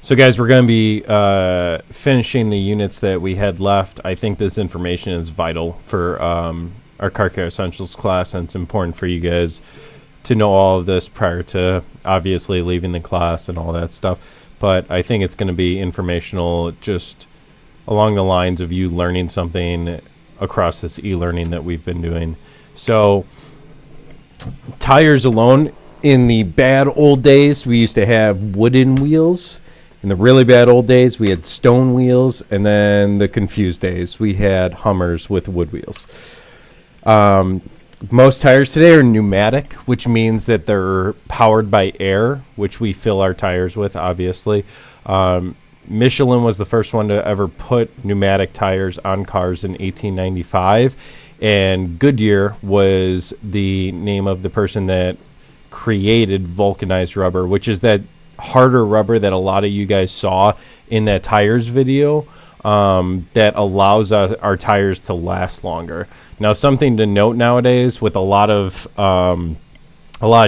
So, guys, we're going to be finishing the units that we had left. I think this information is vital for our Car Care Essentials class, and it's important for you guys to know all of this prior to obviously leaving the class and all that stuff. But I think it's going to be informational just along the lines of you learning something across this e-learning that we've been doing. So, tires alone, in the bad old days, we used to have wooden wheels. In the really bad old days, we had stone wheels, and then the confused days, we had Hummers with wood wheels. Most tires today are pneumatic, which means that they're powered by air, which we fill our tires with, obviously. Michelin was the first one to ever put pneumatic tires on cars in 1895, and Goodyear was the name of the person that created vulcanized rubber, which is that harder rubber that a lot of you guys saw in that tires video, that allows our tires to last longer. Now, something to note nowadays with a lot of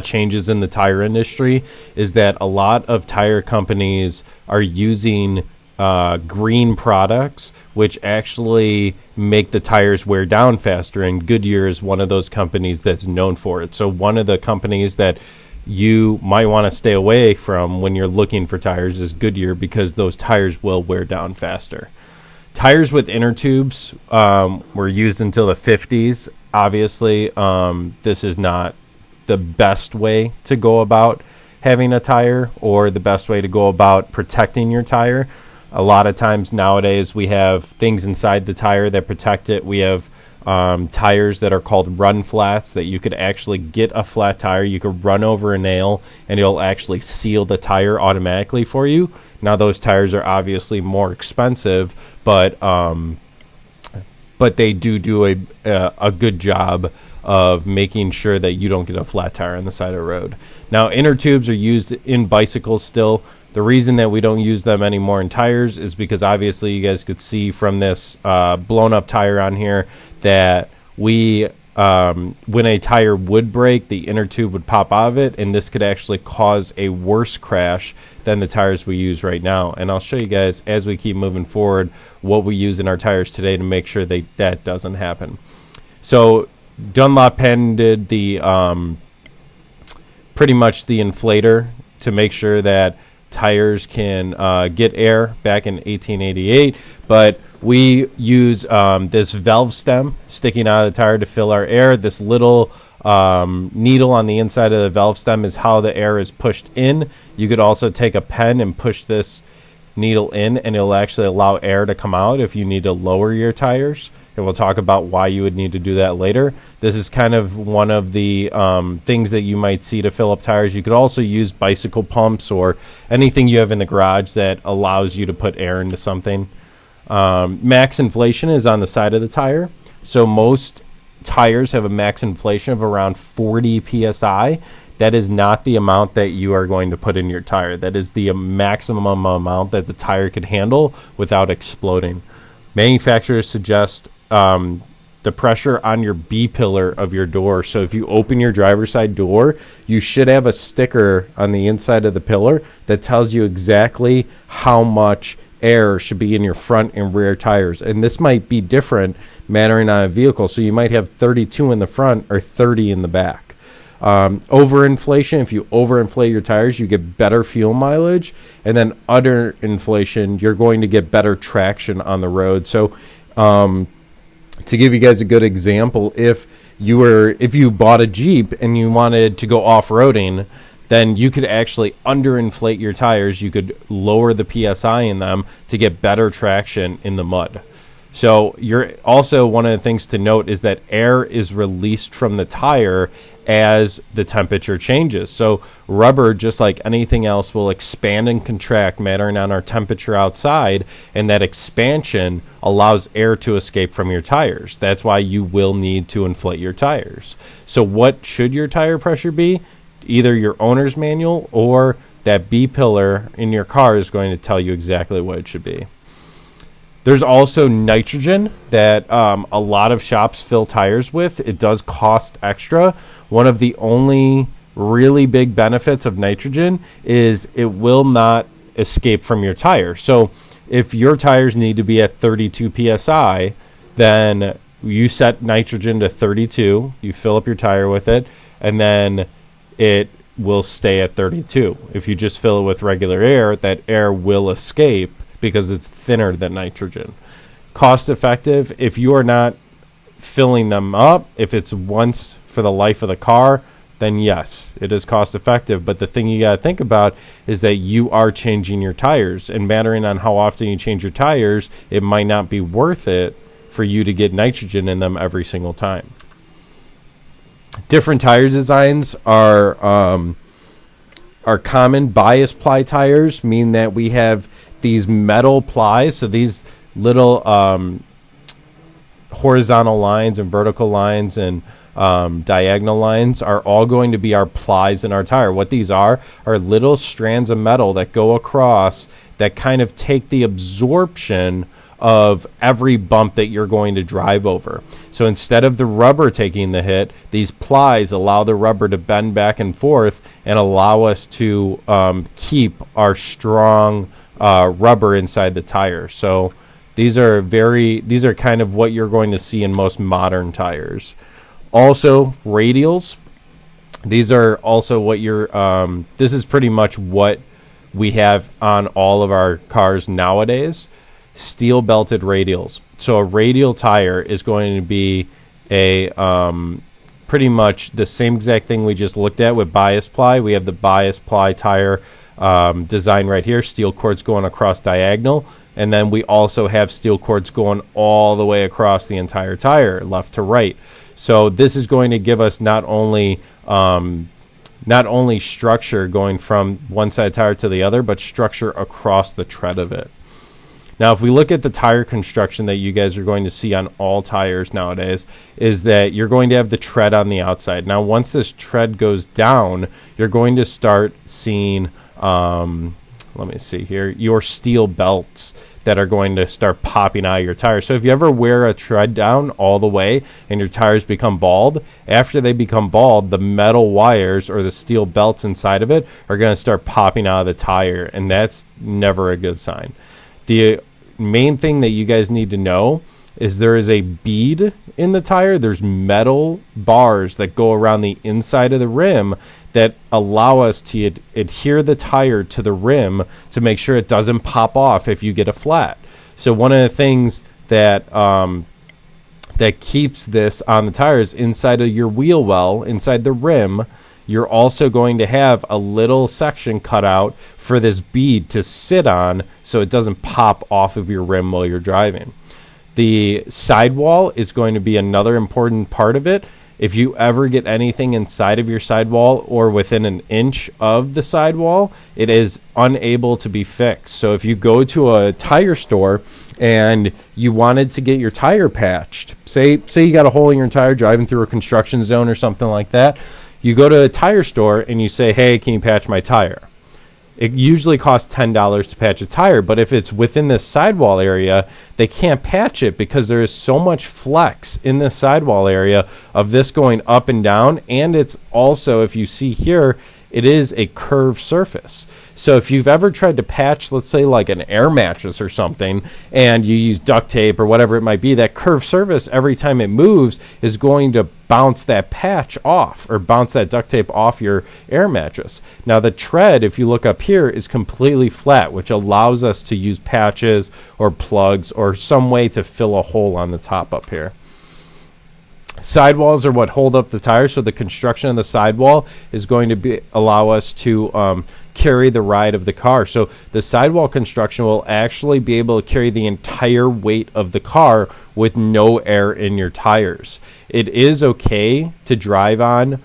changes in the tire industry is that a lot of tire companies are using green products, which actually make the tires wear down faster, and Goodyear is one of those companies that's known for it. So one of the companies that you might want to stay away from when you're looking for tires is Goodyear, because those tires will wear down faster. Tires with inner tubes were used until the 50s. Obviously, this is not the best way to go about having a tire or the best way to go about protecting your tire. A lot of times nowadays we have things inside the tire that protect it. We have tires that are called run flats, that you could actually get a flat tire. You could run over a nail and it'll actually seal the tire automatically for you. Now, those tires are obviously more expensive, but they do a good job of making sure that you don't get a flat tire on the side of the road. Now, inner tubes are used in bicycles still. The reason that we don't use them anymore in tires is because obviously you guys could see from this blown up tire on here that when a tire would break, the inner tube would pop out of it, and this could actually cause a worse crash than the tires we use right now. And I'll show you guys as we keep moving forward what we use in our tires today to make sure that doesn't happen. So Dunlop patented the pretty much the inflator to make sure that tires can get air back in 1888, but we use this valve stem sticking out of the tire to fill our air. This little needle on the inside of the valve stem is how the air is pushed in. You could also take a pen and push this needle in, and it'll actually allow air to come out if you need to lower your tires. And we'll talk about why you would need to do that later. This is kind of one of the things that you might see to fill up tires. You could also use bicycle pumps or anything you have in the garage that allows you to put air into something. Max inflation is on the side of the tire. So most tires have a max inflation of around 40 psi. That is not the amount that you are going to put in your tire. That is the maximum amount that the tire could handle without exploding. Manufacturers suggest the pressure on your B pillar of your door. So if you open your driver's side door, you should have a sticker on the inside of the pillar that tells you exactly how much air should be in your front and rear tires. And this might be different mattering on a vehicle. So you might have 32 in the front or 30 in the back. Overinflation, if you overinflate your tires, you get better fuel mileage. And then underinflation, you're going to get better traction on the road. So to give you guys a good example, if you bought a Jeep and you wanted to go off-roading, then you could actually underinflate your tires. You could lower the PSI in them to get better traction in the mud. So you're also, one of the things to note is that air is released from the tire as the temperature changes. So rubber, just like anything else, will expand and contract mattering on our temperature outside, and that expansion allows air to escape from your tires. That's why you will need to inflate your tires. So what should your tire pressure be? Either your owner's manual or that B pillar in your car is going to tell you exactly what it should be. There's also nitrogen that a lot of shops fill tires with. It does cost extra. One of the only really big benefits of nitrogen is it will not escape from your tire. So if your tires need to be at 32 psi, then you set nitrogen to 32, you fill up your tire with it, and then it will stay at 32. If you just fill it with regular air, that air will escape because it's thinner than nitrogen. Cost effective, if you are not filling them up, if it's once for the life of the car, then yes, it is cost effective. But the thing you got to think about is that you are changing your tires, and mattering on how often you change your tires, it might not be worth it for you to get nitrogen in them every single time. Different tire designs are common. Bias ply tires mean that we have these metal plies, so these little horizontal lines and vertical lines and diagonal lines are all going to be our plies in our tire. What these are little strands of metal that go across that kind of take the absorption of every bump that you're going to drive over. So instead of the rubber taking the hit, these plies allow the rubber to bend back and forth and allow us to keep our strong rubber inside the tire. So these are kind of what you're going to see in most modern tires. Also, radials. These are also what this is pretty much what we have on all of our cars nowadays. Steel belted radials. So a radial tire is going to be a pretty much the same exact thing we just looked at with bias ply. We have the bias ply tire design right here, steel cords going across diagonal, and then we also have steel cords going all the way across the entire tire, left to right. So this is going to give us not only structure going from one side of the tire to the other, but structure across the tread of it. Now, if we look at the tire construction that you guys are going to see on all tires nowadays, is that you're going to have the tread on the outside. Now, once this tread goes down, you're going to start seeing, let me see here, your steel belts that are going to start popping out of your tires. So if you ever wear a tread down all the way and your tires become bald, after they become bald, the metal wires or the steel belts inside of it are going to start popping out of the tire, and that's never a good sign. The main thing that you guys need to know is there is a bead in the tire. There's metal bars that go around the inside of the rim that allow us to adhere the tire to the rim to make sure it doesn't pop off if you get a flat. So one of the things that that keeps this on the tires inside of your wheel well, inside the rim, you're also going to have a little section cut out for this bead to sit on so it doesn't pop off of your rim while you're driving. The sidewall is going to be another important part of it. If you ever get anything inside of your sidewall or within an inch of the sidewall, it is unable to be fixed. So if you go to a tire store and you wanted to get your tire patched, say you got a hole in your tire driving through a construction zone or something like that, you go to a tire store and you say, hey, can you patch my tire? It usually costs $10 to patch a tire, but if it's within this sidewall area, they can't patch it because there is so much flex in this sidewall area of this going up and down. And it's also, if you see here, it is a curved surface. So if you've ever tried to patch, let's say like an air mattress or something, and you use duct tape or whatever it might be, that curved surface, every time it moves, is going to bounce that patch off or bounce that duct tape off your air mattress. Now the tread, if you look up here, is completely flat, which allows us to use patches or plugs or some way to fill a hole on the top up here. Sidewalls are what hold up the tire, so the construction of the sidewall is going to allow us to carry the ride of the car. So the sidewall construction will actually be able to carry the entire weight of the car with no air in your tires. It is okay to drive on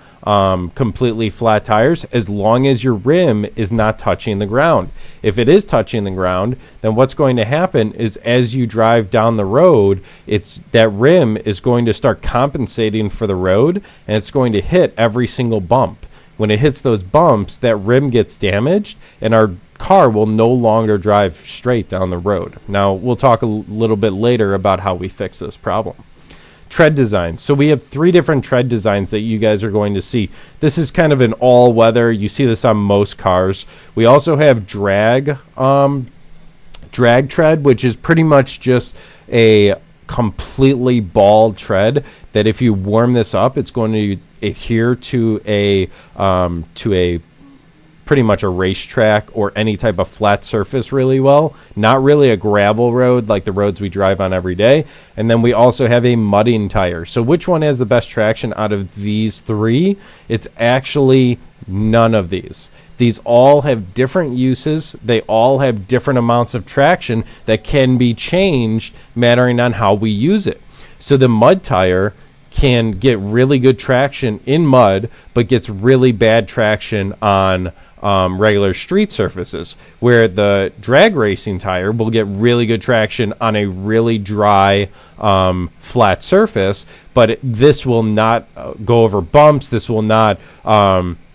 completely flat tires as long as your rim is not touching the ground. If it is touching the ground, then what's going to happen is as you drive down the road, that rim is going to start compensating for the road, and it's going to hit every single bump. When it hits those bumps, that rim gets damaged, and our car will no longer drive straight down the road. Now, we'll talk a little bit later about how we fix this problem. tread designs. So we have 3 different tread designs that you guys are going to see. This is kind of an all-weather. You see this on most cars. We also have drag tread, which is pretty much just a completely bald tread that if you warm this up, it's going to adhere to a pretty much a racetrack or any type of flat surface really well. Not really a gravel road like the roads we drive on every day. And then we also have a mudding tire. So which one has the best traction out of these 3? It's actually none of these. These all have different uses. They all have different amounts of traction that can be changed mattering on how we use it. So the mud tire can get really good traction in mud, but gets really bad traction on regular street surfaces, where the drag racing tire will get really good traction on a really dry, flat surface, but this will not go over bumps. This will not.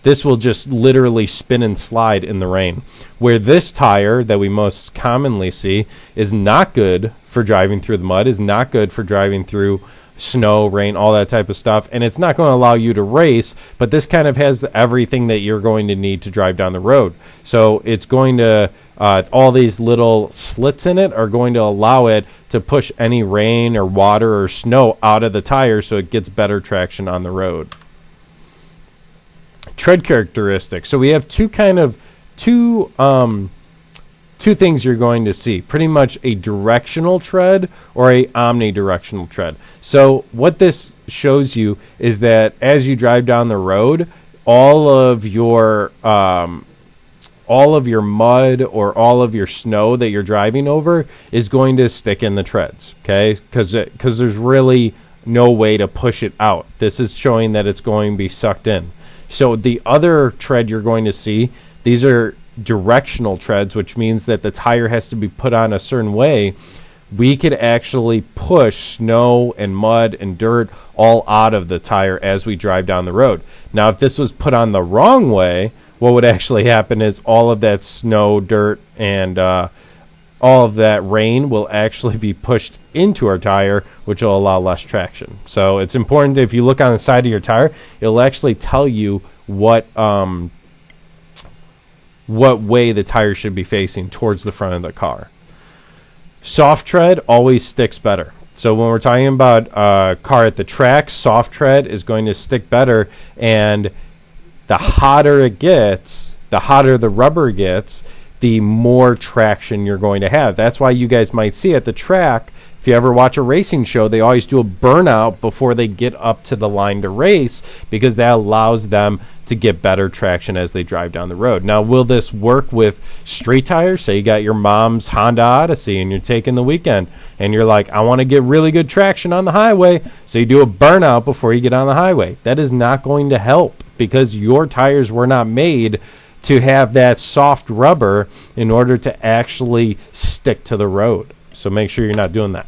This will just literally spin and slide in the rain. Where this tire that we most commonly see is not good for driving through the mud, is not good for driving through snow, rain, all that type of stuff, and it's not going to allow you to race, but this kind of has everything that you're going to need to drive down the road. So it's going to, all these little slits in it are going to allow it to push any rain or water or snow out of the tire so it gets better traction on the road. Tread characteristics. So we have two things you're going to see. Pretty much a directional tread or a omnidirectional tread. So what this shows you is that as you drive down the road, all of your mud or all of your snow that you're driving over is going to stick in the treads, okay? Because there's really no way to push it out. This is showing that it's going to be sucked in. So the other tread you're going to see, these are directional treads, which means that the tire has to be put on a certain way. We could actually push snow and mud and dirt all out of the tire as we drive down the road. Now, if this was put on the wrong way, what would actually happen is all of that snow, dirt, and all of that rain will actually be pushed into our tire, which will allow less traction. So it's important, if you look on the side of your tire, it'll actually tell you what way the tire should be facing towards the front of the car. Soft tread always sticks better. So when we're talking about a car at the track, soft tread is going to stick better, and the hotter it gets, the hotter the rubber gets, the more traction you're going to have. That's why you guys might see at the track, if you ever watch a racing show, they always do a burnout before they get up to the line to race, because that allows them to get better traction as they drive down the road. Now, will this work with street tires? Say you got your mom's Honda Odyssey and you're taking the weekend and you're like, I want to get really good traction on the highway, so you do a burnout before you get on the highway. That is not going to help, because your tires were not made to have that soft rubber in order to actually stick to the road. So make sure you're not doing that.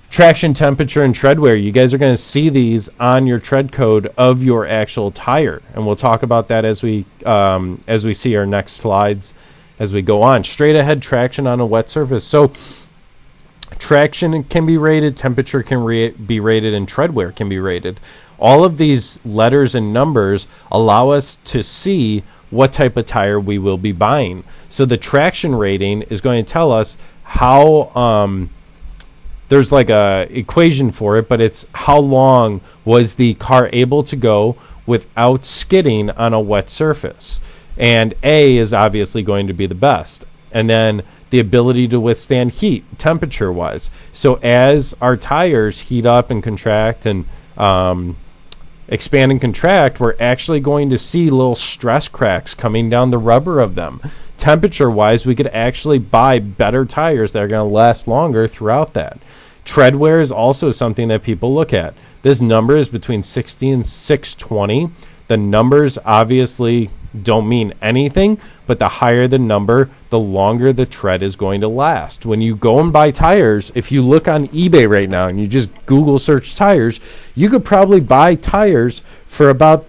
Traction temperature and tread wear. You guys are going to see these on your tread code of your actual tire, and we'll talk about that as we see our next slides as we go on. Straight ahead traction on a wet surface. So traction can be rated, temperature can be rated, and tread wear can be rated. All of these letters and numbers allow us to see what type of tire we will be buying. So the traction rating is going to tell us how, there's like a equation for it, but it's how long was the car able to go without skidding on a wet surface. And A is obviously going to be the best. And then the ability to withstand heat, temperature-wise. So as our tires heat up and contract and expand and contract, we're actually going to see little stress cracks coming down the rubber of them. Temperature-wise, we could actually buy better tires that are going to last longer throughout that. Tread wear is also something that people look at. This number is between 60 and 620. The numbers obviously don't mean anything, but the higher the number, the longer the tread is going to last. When you go and buy tires, if you look on eBay right now and you just Google search tires, you could probably buy tires for about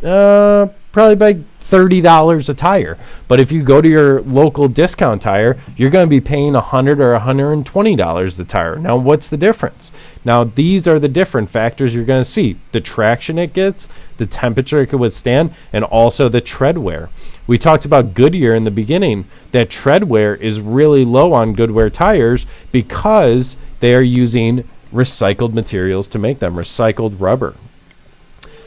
probably by $30 a tire. But if you go to your local discount tire, you're going to be paying $100 or $120 a tire. Now, what's the difference? Now, these are the different factors you're going to see. The traction it gets, the temperature it can withstand, and also the tread wear. We talked about Goodyear in the beginning. That tread wear is really low on Goodyear tires because they are using recycled materials to make them, recycled rubber.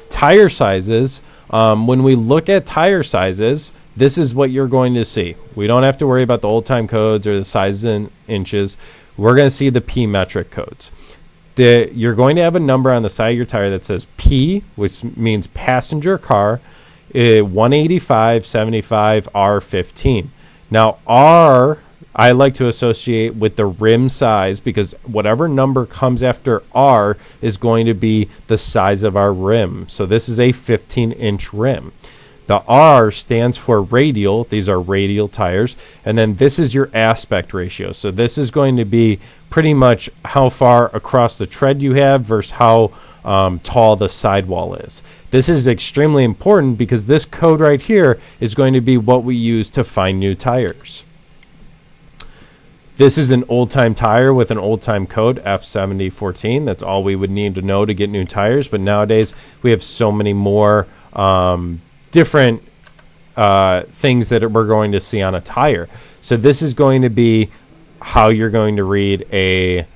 Tire sizes, when we look at tire sizes, this is what you're going to see. We don't have to worry about the old time codes or the sizes in inches. We're going to see the P metric codes. You're going to have a number on the side of your tire that says P, which means passenger car, 185, 75, R15. Now, R, I like to associate with the rim size because whatever number comes after R is going to be the size of our rim. So this is a 15-inch rim. The R stands for radial. These are radial tires. And then this is your aspect ratio. So this is going to be pretty much how far across the tread you have versus how tall the sidewall is. This is extremely important because this code right here is going to be what we use to find new tires. This is an old-time tire with an old-time code, F7014. That's all we would need to know to get new tires. But nowadays, we have so many more different things that we're going to see on a tire. So this is going to be how you're going to read a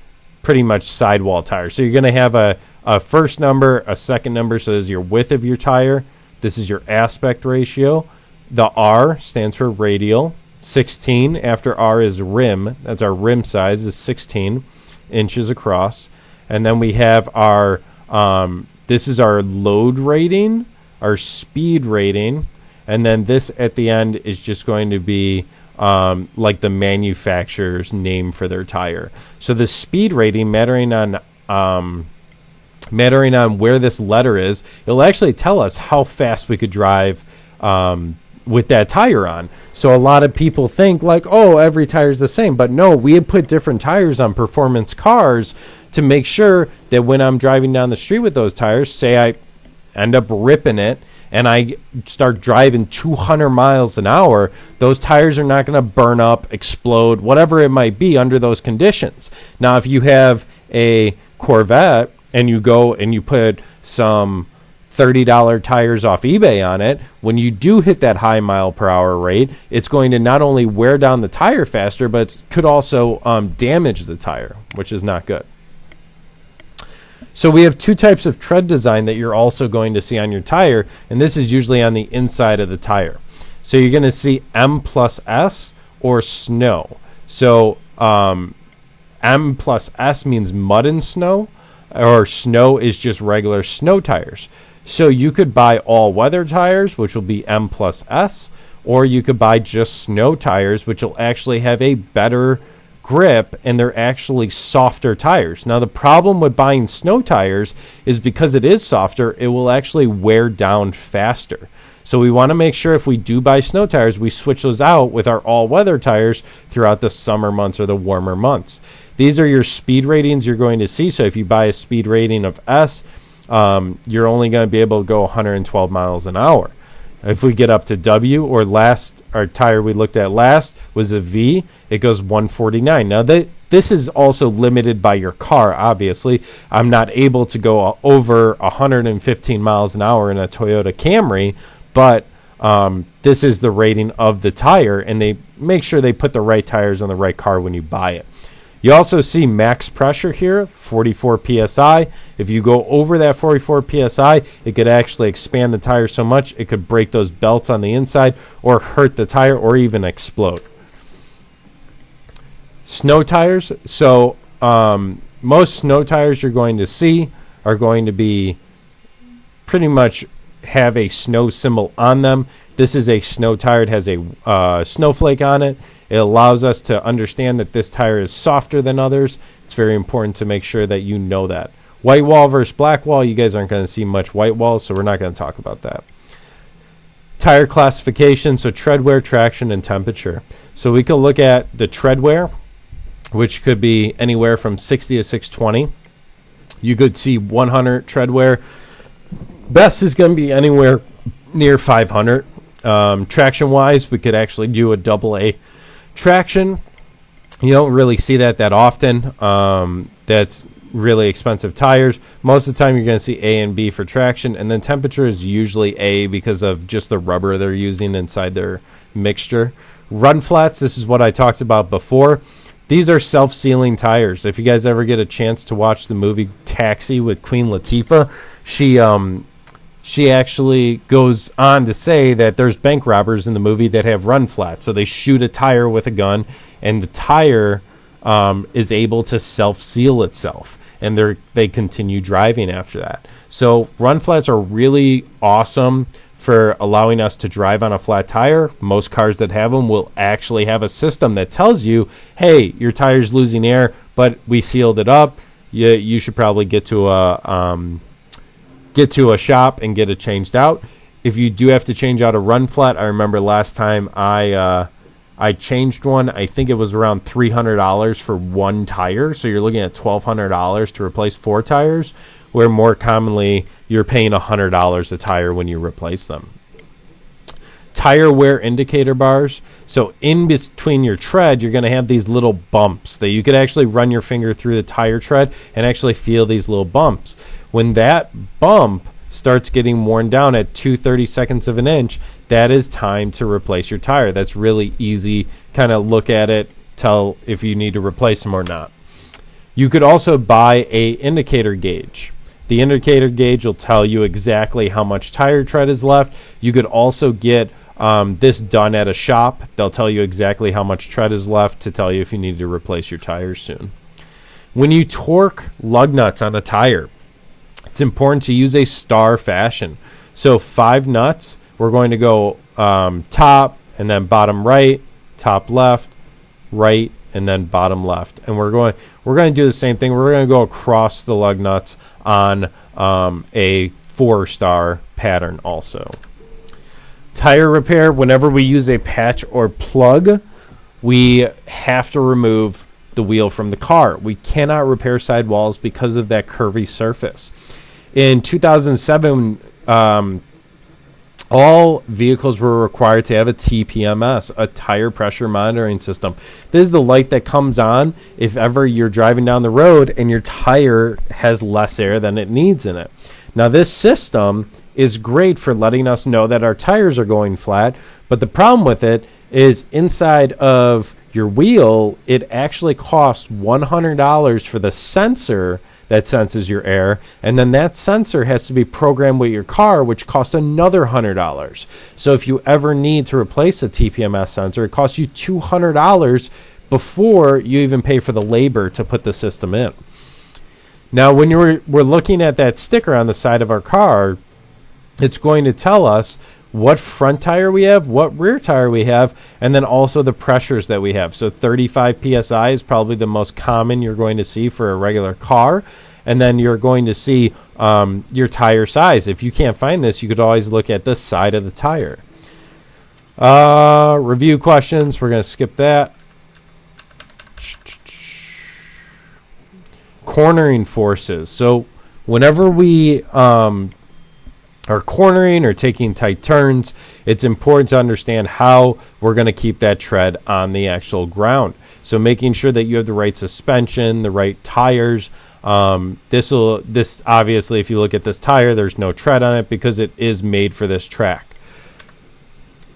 pretty much sidewall tire. So you're going to have a first number, a second number. So this is your width of your tire. This is your aspect ratio. The R stands for radial. 16 after R is rim. That's our rim size is 16 inches across. And then we have our, this is our load rating, our speed rating. And then this at the end is just going to be like the manufacturer's name for their tire. So the speed rating mattering on where this letter is, it'll actually tell us how fast we could drive with that tire on. So a lot of people think like, oh, every tire is the same. But no, we have put different tires on performance cars to make sure that when I'm driving down the street with those tires, say I end up ripping it and I start driving 200 miles an hour, those tires are not going to burn up, explode, whatever it might be under those conditions. Now, if you have a Corvette and you go and you put some $30 tires off eBay on it, when you do hit that high mile per hour rate, it's going to not only wear down the tire faster, but it could also damage the tire, which is not good. So we have two types of tread design that you're also going to see on your tire, and this is usually on the inside of the tire. So you're going to see M plus S or snow. So M plus S means mud and snow, or snow is just regular snow tires. So you could buy all-weather tires, which will be M plus S, or you could buy just snow tires, which will actually have a better grip, and they're actually softer tires. Now, the problem with buying snow tires is because it is softer, it will actually wear down faster. So we want to make sure if we do buy snow tires, we switch those out with our all-weather tires throughout the summer months or the warmer months. These are your speed ratings you're going to see. So if you buy a speed rating of S, you're only going to be able to go 112 miles an hour. If we get up to W, or our tire we looked at last was a V, it goes 149. Now, this is also limited by your car, obviously. I'm not able to go over 115 miles an hour in a Toyota Camry, but this is the rating of the tire, and they make sure they put the right tires on the right car when you buy it. You also see max pressure here, 44 PSI. If you go over that 44 PSI, it could actually expand the tire so much it could break those belts on the inside or hurt the tire or even explode. Snow tires. So most snow tires you're going to see are going to be pretty much have a snow symbol on them. This is a snow tire. It has a snowflake on it. It allows us to understand that this tire is softer than others. It's very important to make sure that you know that. White wall versus black wall, you guys aren't going to see much white wall, so we're not going to talk about that. Tire classification, so tread wear, traction, and temperature. So we can look at the tread wear, which could be anywhere from 60 to 620. You could see 100 tread wear. Best is going to be anywhere near 500. Traction wise, we could actually do a double A traction. You don't really see that often. That's really expensive tires. Most of the time you're going to see A and B for traction, and then temperature is usually A because of just the rubber they're using inside their mixture. Run flats, this is what I talked about before. These are self-sealing tires. If you guys ever get a chance to watch the movie Taxi with Queen Latifah, she actually goes on to say that there's bank robbers in the movie that have run flats. So they shoot a tire with a gun, and the tire is able to self-seal itself, and they continue driving after that. So run flats are really awesome for allowing us to drive on a flat tire. Most cars that have them will actually have a system that tells you, hey, your tire's losing air, but we sealed it up. You should probably get to a shop and get it changed out. If you do have to change out a run flat, I remember last time I changed one. I think it was around $300 for one tire. So you're looking at $1,200 to replace 4 tires, where more commonly you're paying $100 a tire when you replace them. Tire wear indicator bars. So in between your tread, you're going to have these little bumps that you could actually run your finger through the tire tread and actually feel these little bumps. When that bump starts getting worn down at 2/32 of an inch, that is time to replace your tire. That's really easy. Kind of look at it, tell if you need to replace them or not. You could also buy a indicator gauge. The indicator gauge will tell you exactly how much tire tread is left. You could also get this done at a shop. They'll tell you exactly how much tread is left to tell you if you need to replace your tires soon. When you torque lug nuts on a tire, it's important to use a star fashion. So 5 nuts, we're going to go top and then bottom right, top left, right, and then bottom left. And we're going to do the same thing. We're going to go across the lug nuts on a 4-star pattern also. Tire repair, whenever we use a patch or plug, we have to remove the wheel from the car. We cannot repair sidewalls because of that curvy surface. In 2007, all vehicles were required to have a TPMS, a tire pressure monitoring system. This is the light that comes on if ever you're driving down the road and your tire has less air than it needs in it. Now, this system is great for letting us know that our tires are going flat, but the problem with it is inside of your wheel, it actually costs $100 for the sensor that senses your air, and then that sensor has to be programmed with your car, which costs another $100. So if you ever need to replace a TPMS sensor, it costs you $200 before you even pay for the labor to put the system in. Now, when we're looking at that sticker on the side of our car, it's going to tell us what front tire we have, what rear tire we have, and then also the pressures that we have. So 35 PSI is probably the most common you're going to see for a regular car. And then you're going to see your tire size. If you can't find this, you could always look at the side of the tire. Review questions. We're going to skip that. Cornering forces. So whenever we are cornering or taking tight turns, it's important to understand how we're going to keep that tread on the actual ground. So making sure that you have the right suspension, the right tires. This obviously, if you look at this tire, there's no tread on it because it is made for this track.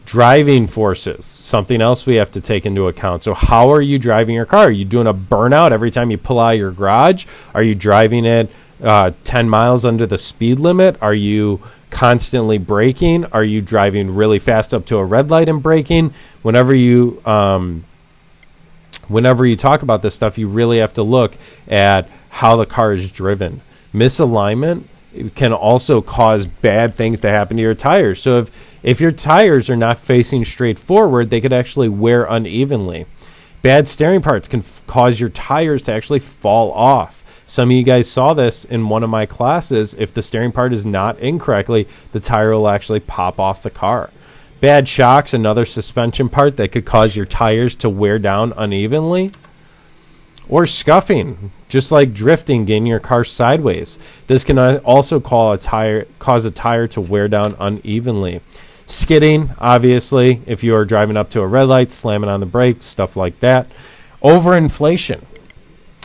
Driving forces, something else we have to take into account. So how are you driving your car? Are you doing a burnout every time you pull out of your garage? Are you driving it 10 miles under the speed limit? Are you constantly braking? Are you driving really fast up to a red light and braking? Whenever you talk about this stuff, you really have to look at how the car is driven. Misalignment can also cause bad things to happen to your tires. So if your tires are not facing straight forward, they could actually wear unevenly. Bad steering parts can cause your tires to actually fall off. Some of you guys saw this in one of my classes. If the steering part is not in correctly, the tire will actually pop off the car. Bad shocks, another suspension part that could cause your tires to wear down unevenly. Or scuffing, just like drifting, getting your car sideways. This can also cause a tire to wear down unevenly. Skidding, obviously, if you are driving up to a red light, slamming on the brakes, stuff like that. Overinflation.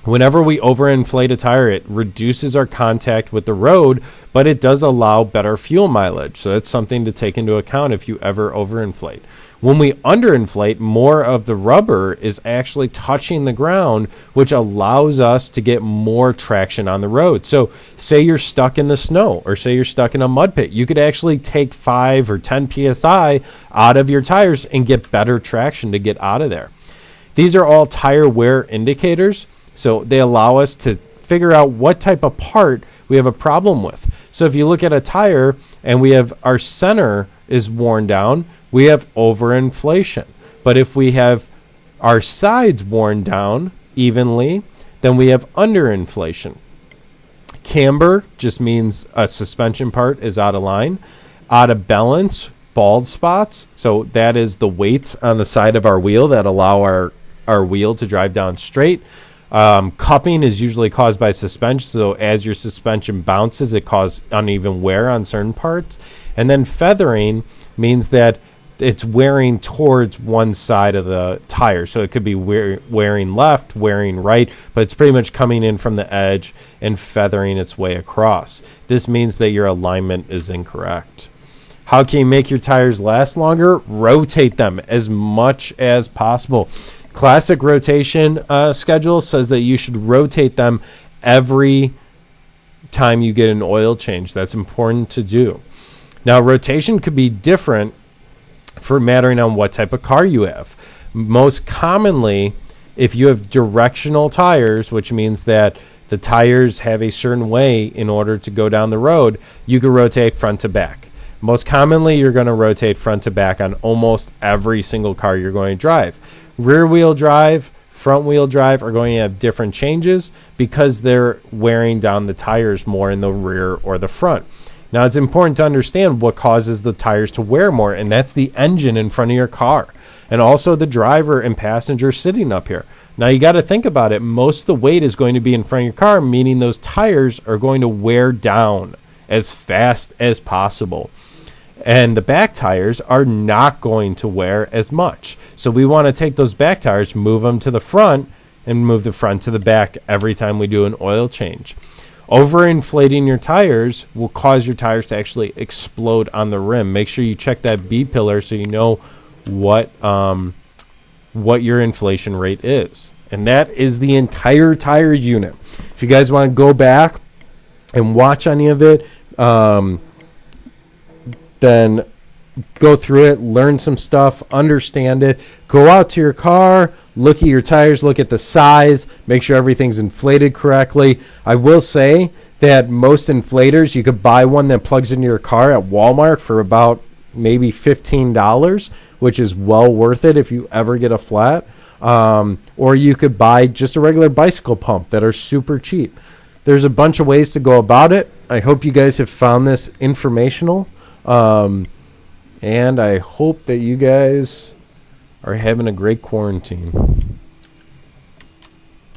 Whenever we overinflate a tire, it reduces our contact with the road, but it does allow better fuel mileage. So it's something to take into account if you ever overinflate. When we underinflate, more of the rubber is actually touching the ground, which allows us to get more traction on the road. So say you're stuck in the snow, or say you're stuck in a mud pit. You could actually take 5 or 10 PSI out of your tires and get better traction to get out of there. These are all tire wear indicators. So they allow us to figure out what type of part we have a problem with. So if you look at a tire and we have our center is worn down, we have overinflation. But if we have our sides worn down evenly, then we have underinflation. Camber just means a suspension part is out of line. Out of balance, bald spots. So that is the weights on the side of our wheel that allow our wheel to drive down straight. Cupping is usually caused by suspension, so as your suspension bounces, it causes uneven wear on certain parts. And then feathering means that it's wearing towards one side of the tire. So it could be wearing left, wearing right, but it's pretty much coming in from the edge and feathering its way across. This means that your alignment is incorrect. How can you make your tires last longer? Rotate them as much as possible. Classic rotation schedule says that you should rotate them every time you get an oil change. That's important to do. Now, rotation could be different for mattering on what type of car you have. Most commonly, if you have directional tires, which means that the tires have a certain way in order to go down the road, you can rotate front to back. Most commonly, you're going to rotate front to back on almost every single car you're going to drive. Rear wheel drive, front wheel drive are going to have different changes because they're wearing down the tires more in the rear or the front. Now, it's important to understand what causes the tires to wear more, and that's the engine in front of your car, and also the driver and passenger sitting up here. Now, you got to think about it. Most of the weight is going to be in front of your car, meaning those tires are going to wear down as fast as possible. And the back tires are not going to wear as much. So we want to take those back tires, move them to the front, and move the front to the back every time we do an oil change. Overinflating your tires will cause your tires to actually explode on the rim. Make sure you check that B pillar so you know what your inflation rate is. And that is the entire tire unit. If you guys want to go back and watch any of it, then go through it, learn some stuff, understand it. Go out to your car, look at your tires, look at the size, make sure everything's inflated correctly. I will say that most inflators, you could buy one that plugs into your car at Walmart for about maybe $15, which is well worth it if you ever get a flat. Or you could buy just a regular bicycle pump that are super cheap. There's a bunch of ways to go about it. I hope you guys have found this informational. And I hope that you guys are having a great quarantine.